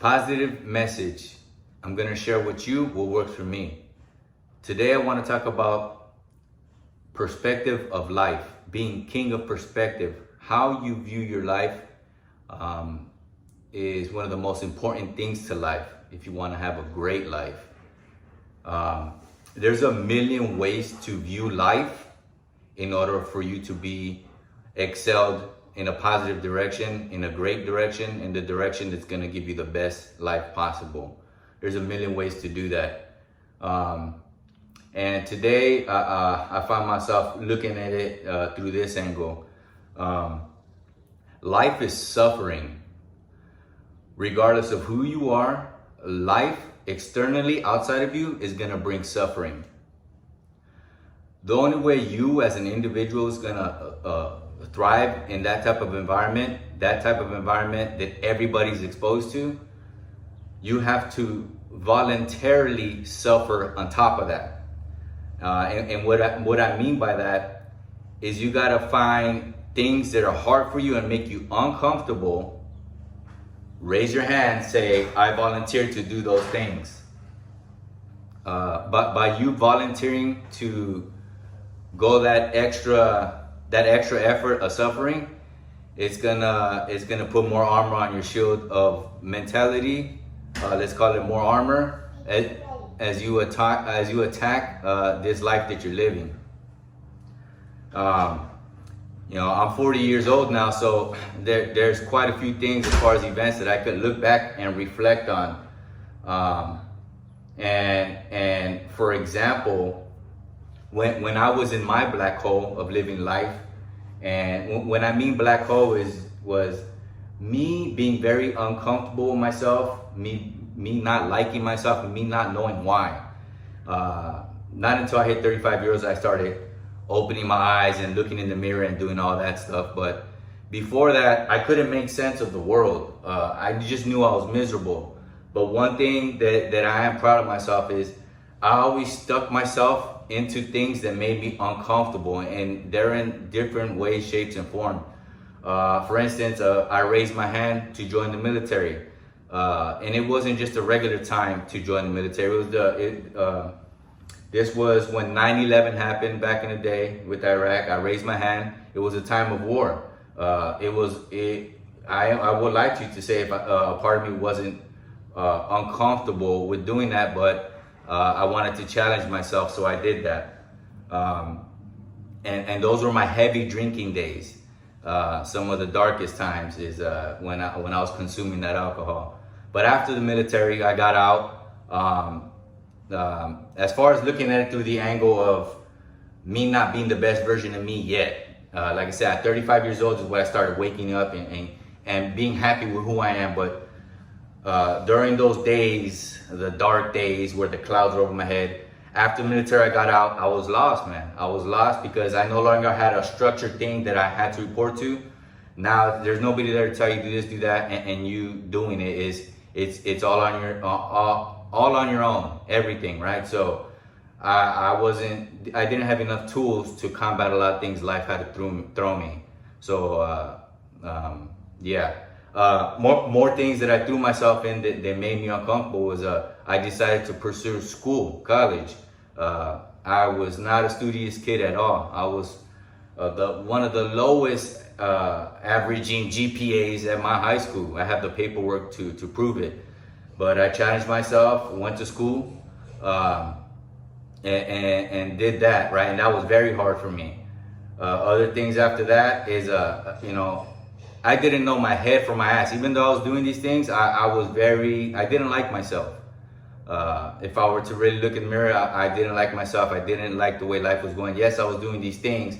positive message I'm going to share with you what works for me. Today I want to talk about perspective of life, being king of perspective. How you view your life is one of the most important things to life if you want to have a great life. There's a million ways to view life in order for you to be excelled in a positive direction, in a great direction, in the direction that's going to give you the best life possible. There's a million ways to do that. And today I find myself looking at it through this angle. Life is suffering. Regardless of who you are, life externally outside of you is going to bring suffering. The only way you as an individual is going to thrive in that type of environment that everybody's exposed to, you have to voluntarily suffer on top of that. And what I mean by that is you got to find things that are hard for you and make you uncomfortable. Raise your hand, say, I volunteer to do those things. But by you volunteering to go that extra effort of suffering, it's gonna put more armor on your shield of mentality. Let's call it more armor as you attack this life that you're living. I'm 40 years old now, so there's quite a few things as far as events that I could look back and reflect on. And for example, when I was in my black hole of living life, and when I mean black hole was me being very uncomfortable with myself, me not liking myself, and me not knowing why. Not until I hit 35 years I started opening my eyes and looking in the mirror and doing all that stuff. But before that, I couldn't make sense of the world. I just knew I was miserable. But one thing that I am proud of myself is I always stuck myself into things that made me uncomfortable, and they're in different ways, shapes, and form. For instance, I raised my hand to join the military, and it wasn't just a regular time to join the military. It was this was when 9/11 happened back in the day with Iraq. I raised my hand. It was a time of war. I would like to say if a part of me wasn't uncomfortable with doing that, but I wanted to challenge myself, so I did that. And those were my heavy drinking days. Some of the darkest times is when I was consuming that alcohol. But after the military, I got out. As far as looking at it through the angle of me not being the best version of me yet, like I said, at 35 years old is when I started waking up and being happy with who I am. But during those days, the dark days where the clouds were over my head, after the military I got out, I was lost, man. I was lost because I no longer had a structured thing that I had to report to. Now there's nobody there to tell you do this, do that, and you doing it it's all on your own, everything, right? So I didn't have enough tools to combat a lot of things life had to throw me. So more things that I threw myself in that made me uncomfortable was I decided to pursue college. I was not a studious kid at all. I was one of the lowest averaging GPAs at my high school. I have the paperwork to prove it. But I challenged myself, went to school, and did that, right? And that was very hard for me. Other things after that is, I didn't know my head from my ass. Even though I was doing these things, I didn't like myself. If I were to really look in the mirror, I didn't like myself. I didn't like the way life was going. Yes, I was doing these things,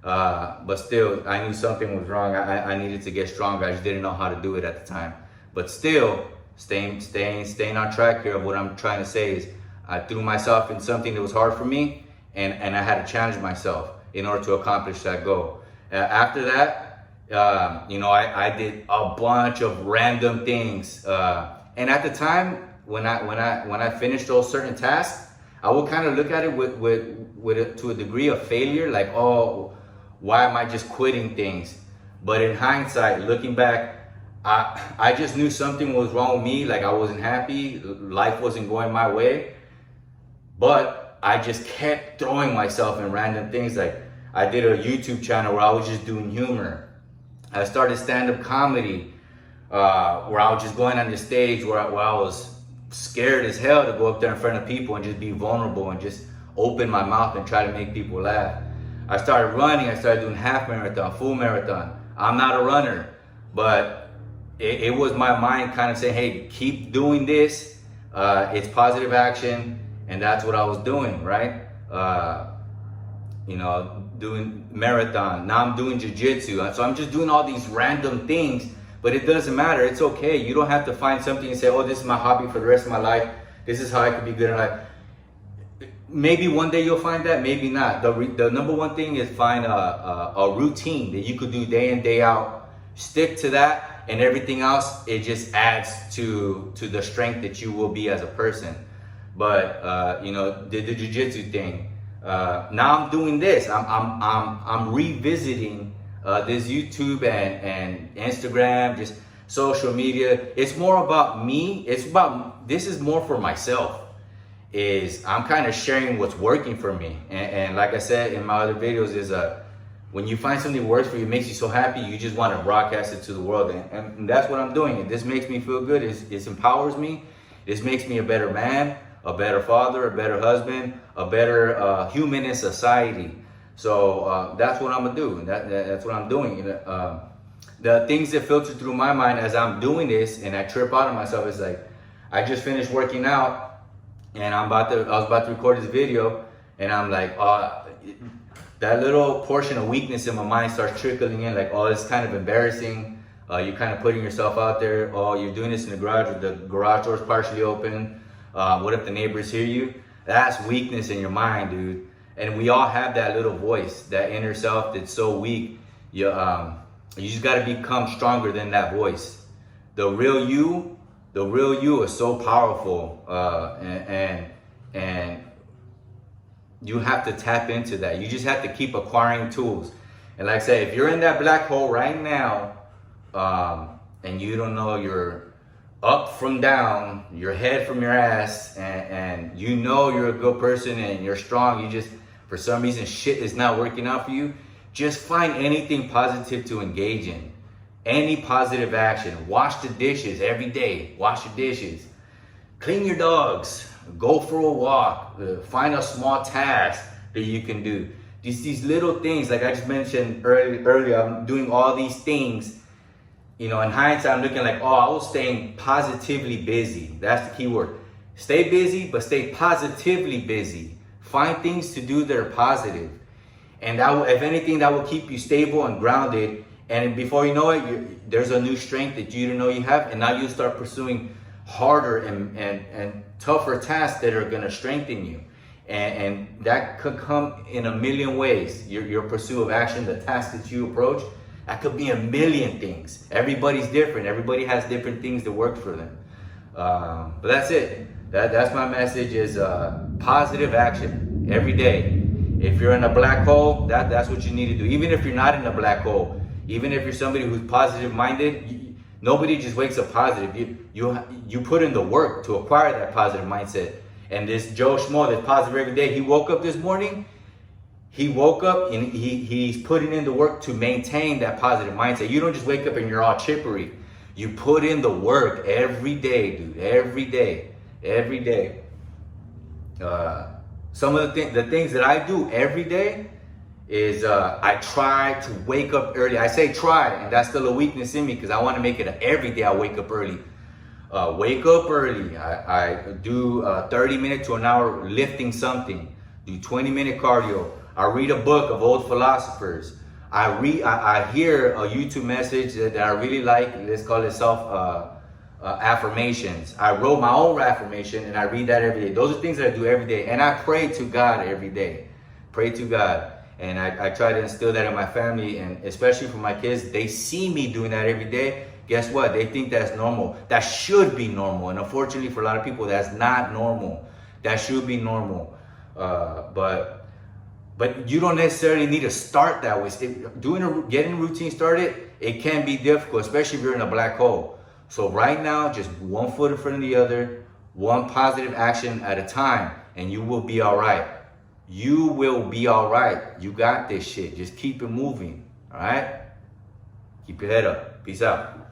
but still, I knew something was wrong. I needed to get stronger. I just didn't know how to do it at the time. But still, staying on track here of what I'm trying to say is I threw myself in something that was hard for me, and I had to challenge myself in order to accomplish that goal. After that, I did a bunch of random things, and at the time when I finished those certain tasks, I would kind of look at it to a degree of failure, like, oh, why am I just quitting things? But in hindsight, looking back, I just knew something was wrong with me. Like I wasn't happy. Life wasn't going my way. But I just kept throwing myself in random things. Like I did a YouTube channel where I was just doing humor. I started stand-up comedy, where I was just going on the stage where I was scared as hell to go up there in front of people and just be vulnerable and just open my mouth and try to make people laugh. I started running. I started doing half marathon, full marathon. I'm not a runner, but it was my mind kind of saying, hey, keep doing this. It's positive action. And that's what I was doing, right? Doing marathon. Now I'm doing jiu-jitsu. So I'm just doing all these random things, but it doesn't matter. It's okay. You don't have to find something and say, oh, this is my hobby for the rest of my life. This is how I could be good in life. Maybe one day you'll find that, maybe not. The number one thing is find a routine that you could do day in, day out. Stick to that, and everything else, it just adds to the strength that you will be as a person. But the jiu-jitsu thing. Now I'm doing this. I'm revisiting this YouTube and Instagram, just social media. It's more about me. This is more for myself. I'm kind of sharing what's working for me. And like I said in my other videos, when you find something that works for you, makes you so happy, you just want to broadcast it to the world. And that's what I'm doing. This makes me feel good. It empowers me. This makes me a better man, a better father, a better husband, a better human in society. So that's what I'm gonna do. That's what I'm doing. The things that filter through my mind as I'm doing this, and I trip out on myself, is like, I just finished working out, and I was about to record this video, and I'm like, that little portion of weakness in my mind starts trickling in, like, oh, it's kind of embarrassing. You're kind of putting yourself out there. Oh, you're doing this in the garage with the garage doors partially open. What if the neighbors hear you? That's weakness in your mind, dude. And we all have that little voice, that inner self that's so weak. You just got to become stronger than that voice. The real you is so powerful, and you have to tap into that. You just have to keep acquiring tools. And like I said, if you're in that black hole right now, and you don't know your up from down, your head from your ass, and you know you're a good person and you're strong, you just, for some reason, shit is not working out for you, just find anything positive to engage in. Any positive action. Wash the dishes every day. Wash your dishes. Clean your dogs. Go for a walk. Find a small task that you can do. These little things, like I just mentioned earlier, I'm doing all these things. In hindsight, I'm looking like, oh, I was staying positively busy. That's the key word. Stay busy, but stay positively busy. Find things to do that are positive. And that will, if anything, that will keep you stable and grounded. And before you know it, there's a new strength that you didn't know you have. And now you start pursuing harder and tougher tasks that are going to strengthen you. And that could come in a million ways. Your pursuit of action, the task that you approach, that could be a million things. Everybody's different. Everybody has different things that work for them. But that's it. That's my message, is positive action every day. If you're in a black hole, that's what you need to do. Even if you're not in a black hole, even if you're somebody who's positive minded, nobody just wakes up positive. You put in the work to acquire that positive mindset. And this Joe Schmo that's positive every day, he woke up this morning, he woke up and he's putting in the work to maintain that positive mindset. You don't just wake up and you're all chippery. You put in the work every day, dude. Every day. Every day. Some of the things that I do every day is I try to wake up early. I say try, and that's still a weakness in me because I want to make it every day I wake up early. Wake up early. I do 30 minutes to an hour lifting something. Do 20-minute cardio. I read a book of old philosophers. I hear a YouTube message that I really like. Let's call it affirmations. I wrote my own affirmation and I read that every day. Those are things that I do every day. And I pray to God every day. Pray to God. And I try to instill that in my family, and especially for my kids. They see me doing that every day. Guess what? They think that's normal. That should be normal. And unfortunately for a lot of people, that's not normal. That should be normal. But But you don't necessarily need to start that way. Getting a routine started, it can be difficult, especially if you're in a black hole. So right now, just one foot in front of the other, one positive action at a time, and you will be all right. You will be all right. You got this shit. Just keep it moving, all right? Keep your head up. Peace out.